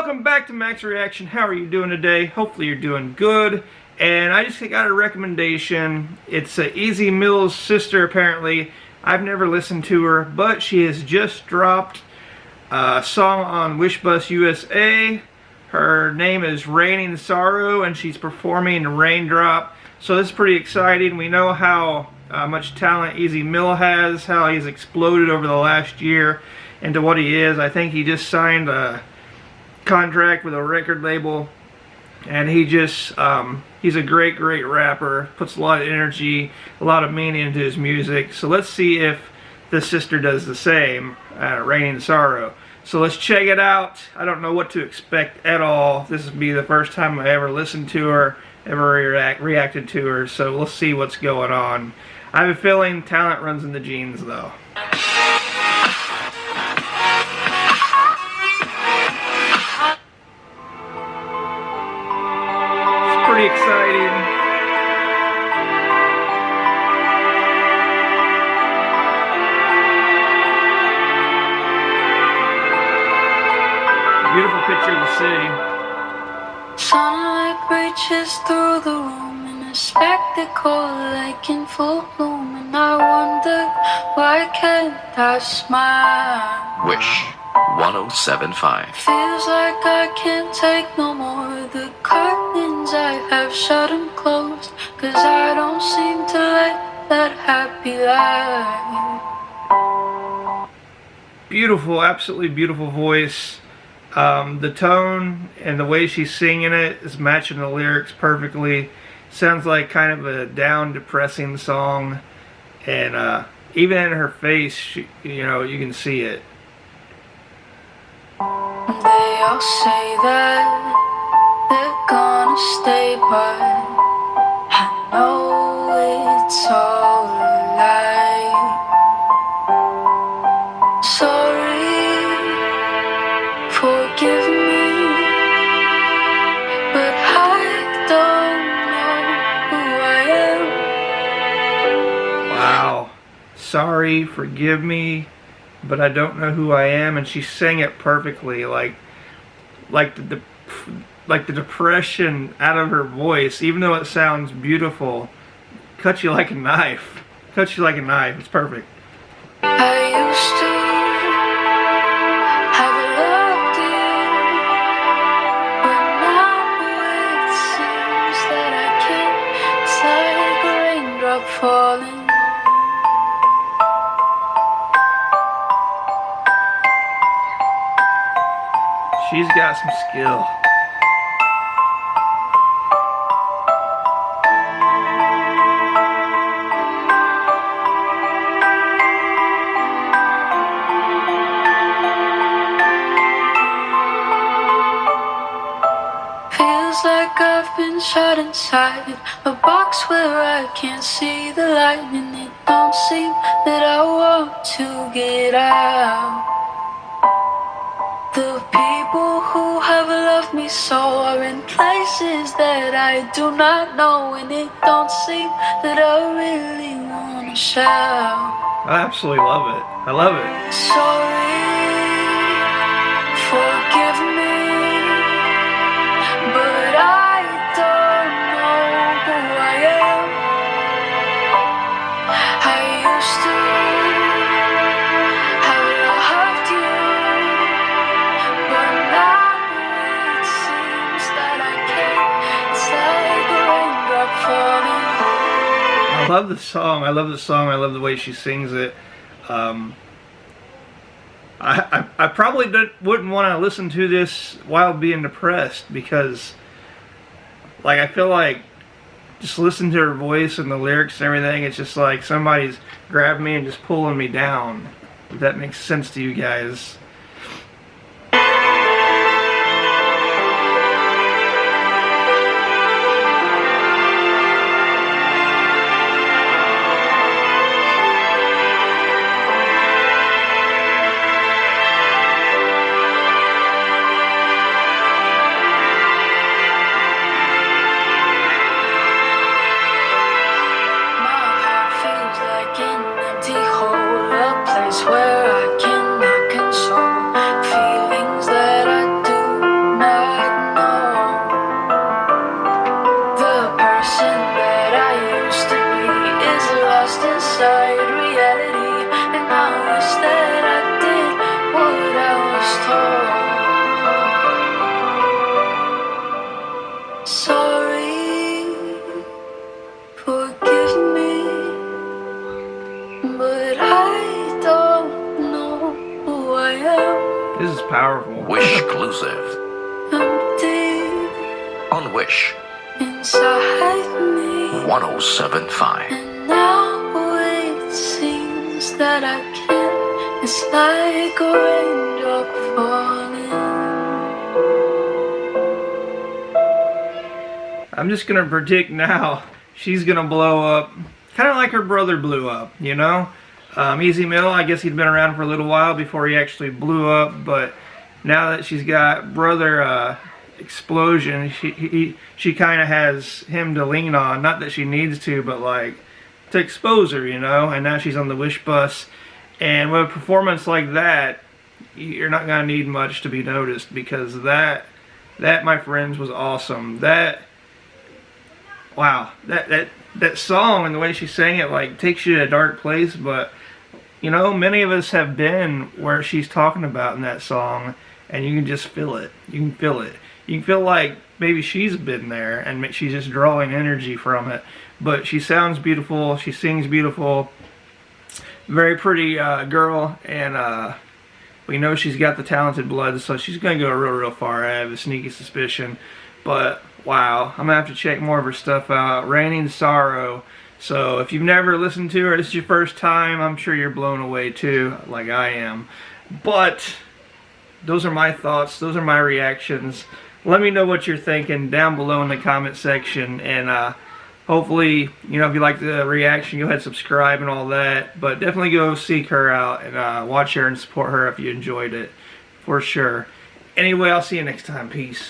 Welcome back to Max Reaction. How are you doing today? Hopefully you're doing good. And I just got a recommendation. It's Easy Mill's sister, apparently. I've never listened to her, but she has just dropped a song on Wishbus USA. Her name is Raining Sorrow, and she's performing Raindrop. So this is pretty exciting. We know how much talent Easy Mill has, how he's exploded over the last year into what he is. I think he just signed a contract with a record label, and he's a great rapper, puts a lot of energy, a lot of meaning into his music. So let's see if the sister does the same, Raining Sorrow. So let's check it out. I don't know what to expect at all. This will be the first time I ever listened to her, ever reacted to her, so we'll see what's going on. I have a feeling talent runs in the genes though. Pretty exciting. Beautiful picture of the city. Sunlight reaches through the room in a spectacle like in full bloom, and I wonder why can't I smile? Wish 1075. Feels like I can't take no more. The curtains I have shut and closed, 'cause I don't seem to like that happy life. Beautiful, absolutely beautiful voice. The tone and the way she's singing it is matching the lyrics perfectly. Sounds like kind of a down, depressing song, and even in her face, you know, you can see it. They all say that they're gonna stay, but I know it's all a lie. Sorry, forgive me, but I don't know who I am. Wow. Sorry, forgive me, but I don't know who I am. And she sang it perfectly, like the depression out of her voice, even though it sounds beautiful, cuts you like a knife. Cuts you like a knife. It's perfect. I used to have loved you, but now it seems that I can't. It's like a raindrop falling. She's got some skill. Feels like I've been shut inside a box where I can't see the light, and it don't seem that I want to get out. The people who have loved me so are in places that I do not know, and it don't seem that I really wanna shout. I absolutely love it. I love it. Sorry, forgive me, but I don't know who I am. I used to have loved you, but now it seems that I can't. It's like a raindrop falling. I love the song. I love the song. I love the way she sings it. I probably wouldn't want to listen to this while being depressed, because, like, I feel like just listening to her voice and the lyrics and everything, it's just like somebody's grabbing me and just pulling me down. If that makes sense to you guys. Where I cannot control. on Wish inside me. 1075. And now it seems that I can't. It's like a raindrop falling. I'm just gonna predict now she's gonna blow up, kind of like her brother blew up, you know? Easy Mill, I guess he'd been around for a little while before he actually blew up, but now that she's got brother Explosion, she kind of has him to lean on. Not that she needs to, but like to expose her, you know? And now she's on the Wish bus. And with a performance like that, you're not gonna need much to be noticed, because that my friends was awesome. Wow, that song and the way she sang it like takes you to a dark place, but you know, many of us have been where she's talking about in that song, and you can just feel it. You can feel it. You can feel like maybe she's been there and she's just drawing energy from it. But she sounds beautiful. She sings beautiful. Very pretty girl, and we know she's got the talented blood, so she's going to go real far. I have a sneaky suspicion. But wow, I'm going to have to check more of her stuff out. Raining Sorrow. So if you've never listened to her, this is your first time, I'm sure you're blown away too, like I am. But those are my thoughts. Those are my reactions. Let me know what you're thinking down below in the comment section. And hopefully, you know, if you like the reaction, go ahead and subscribe and all that. But definitely go seek her out and watch her and support her if you enjoyed it. For sure. Anyway, I'll see you next time. Peace.